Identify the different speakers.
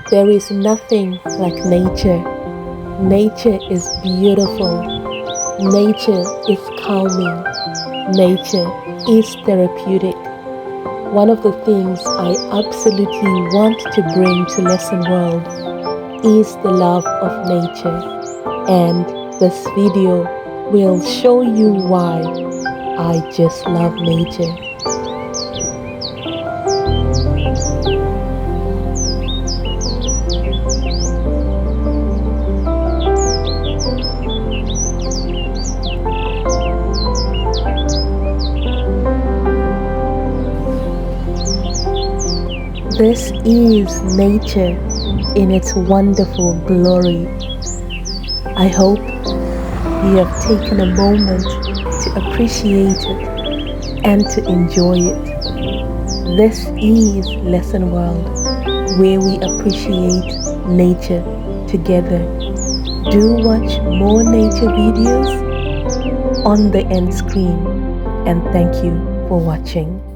Speaker 1: There is nothing like nature. Nature is beautiful. Nature is calming. Nature is therapeutic. One of the things I absolutely want to bring to Lesson World is the love of nature. And this video will show you why I just love nature. This is nature in its wonderful glory. I hope you have taken a moment to appreciate it and to enjoy it. This is Lesson World, where we appreciate nature together. Do watch more nature videos on the end screen, and thank you for watching.